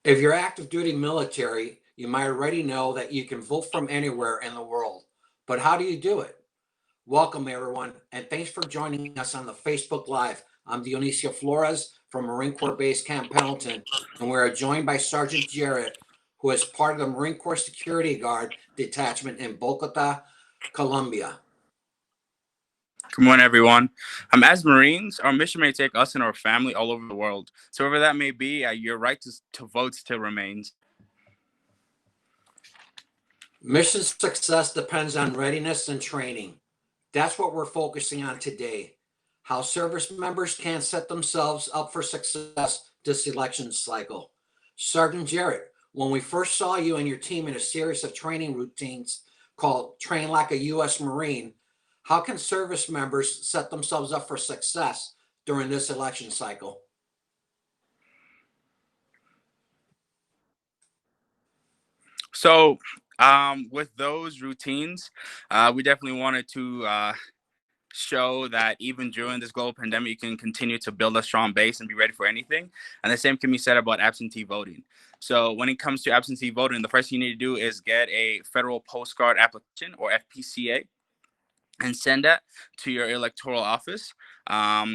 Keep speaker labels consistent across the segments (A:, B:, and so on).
A: If you're active duty military, you might already know that you can vote from anywhere in the world. But how do you do it? Welcome, everyone, and thanks for joining us on the Facebook Live. I'm Dionisio Flores from Marine Corps Base Camp Pendleton, and we are joined by Sergeant Jarrett, who is part of the Marine Corps Security Guard Detachment in Bogota, Colombia.
B: Good morning, everyone. As Marines, our mission may take us and our family all over the world. So wherever that may be, your right to vote still remains.
A: Mission success depends on readiness and training. That's what we're focusing on today. How service members can set themselves up for success this election cycle. Sergeant Jarrett, when we first saw you and your team in a series of training routines called Train Like a U.S. Marine, how can service members set themselves up for success during this election cycle?
B: So with those routines, we definitely wanted to show that even during this global pandemic, you can continue to build a strong base and be ready for anything. And the same can be said about absentee voting. So when it comes to absentee voting, the first thing you need to do is get a federal postcard application, or FPCA, and send that to your electoral office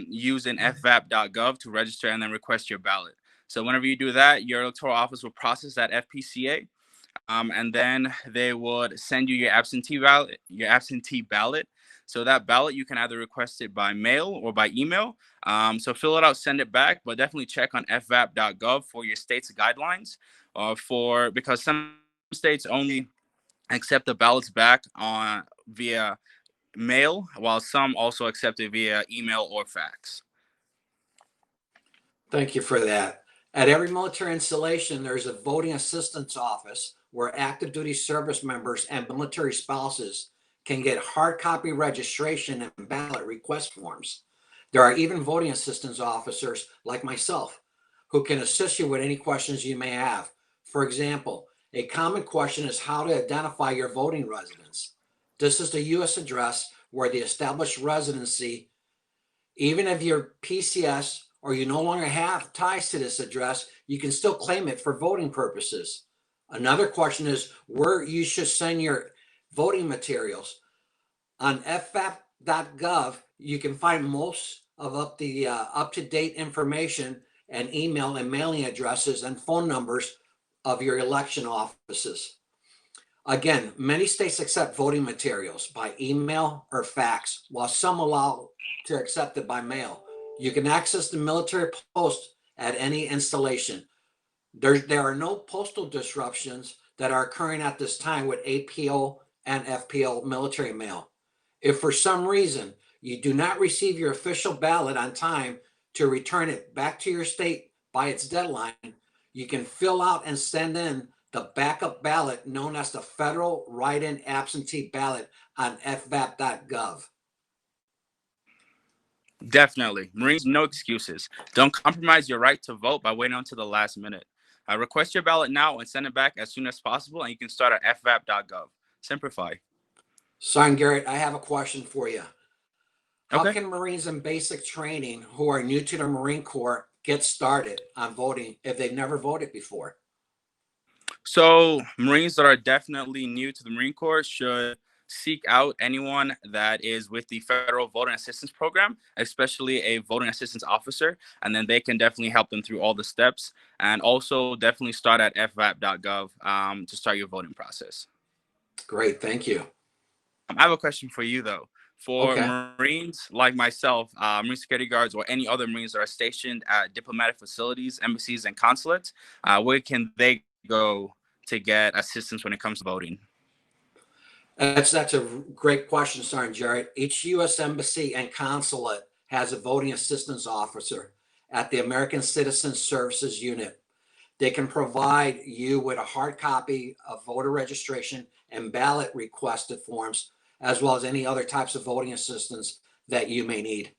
B: using fvap.gov to register and then request your ballot. So whenever you do that, your electoral office will process that FPCA, and then they would send you your absentee ballot. So that ballot, you can either request it by mail or by email. So fill it out, send it back, but definitely check on fvap.gov for your state's guidelines, because some states only accept the ballots back on via mail, while some also accept it via email or fax.
A: Thank you for that. At every military installation, there's a voting assistance office where active duty service members and military spouses can get hard copy registration and ballot request forms. There are even voting assistance officers like myself who can assist you with any questions you may have. For example, a common question is how to identify your voting residence. This is the U.S. address where the established residency, even if you're PCS or you no longer have ties to this address, you can still claim it for voting purposes. Another question is where you should send your voting materials. On fvap.gov, you can find most of the up-to-date information and email and mailing addresses and phone numbers of your election offices. Again, many states accept voting materials by email or fax, while some allow to accept it by mail. You can access the military post at any installation. There are no postal disruptions that are occurring at this time with APO and FPO military mail. If for some reason you do not receive your official ballot on time to return it back to your state by its deadline, you can fill out and send in the backup ballot known as the Federal Write-in Absentee Ballot on fvap.gov.
B: Definitely. Marines, no excuses. Don't compromise your right to vote by waiting until the last minute. Request your ballot now and send it back as soon as possible, and you can start at fvap.gov. Simplify.
A: Sergeant Garrett, I have a question for you. How
B: Okay.
A: can Marines in basic training who are new to the Marine Corps get started on voting if they've never voted before?
B: So Marines that are definitely new to the Marine Corps should seek out anyone that is with the Federal Voting Assistance Program, especially a voting assistance officer, and then they can definitely help them through all the steps. And also definitely start at fvap.gov to start your voting process.
A: Great, thank you.
B: I have a question for you, though. For
A: Okay.
B: Marines like myself, Marine security guards, or any other Marines that are stationed at diplomatic facilities, embassies, and consulates, where can they go to get assistance when it comes to voting?
A: That's a great question, Sergeant Jarrett. Each U.S. embassy and consulate has a voting assistance officer at the American Citizen Services Unit. They can provide you with a hard copy of voter registration and ballot requested forms, as well as any other types of voting assistance that you may need.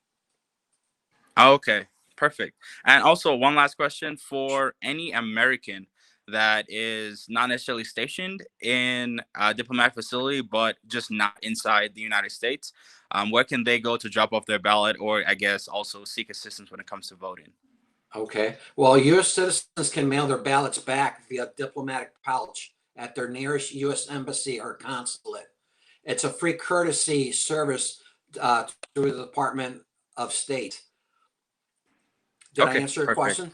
B: Okay, perfect. And also, one last question for any American that is not necessarily stationed in a diplomatic facility, but just not inside the United States. Where can they go to drop off their ballot, or I guess also seek assistance when it comes to voting?
A: Okay. Well, U.S. citizens can mail their ballots back via diplomatic pouch at their nearest U.S. embassy or consulate. It's a free courtesy service through the Department of State. Did I
B: Okay,
A: answer your
B: perfect.
A: question?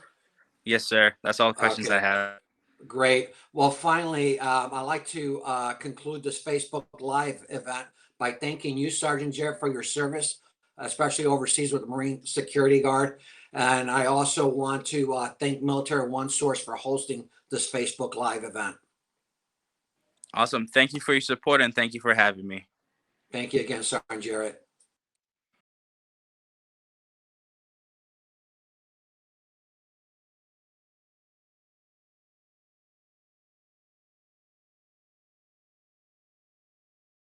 B: Yes, sir. That's all the questions I
A: Okay,
B: have.
A: great. Well, finally, I'd like to conclude this Facebook Live event by thanking you, Sergeant Jarrett, for your service, especially overseas with the Marine Security Guard. And I also want to thank Military OneSource for hosting this Facebook Live event.
B: Awesome. Thank you for your support and thank you for having me.
A: Thank you again, Sergeant Jarrett.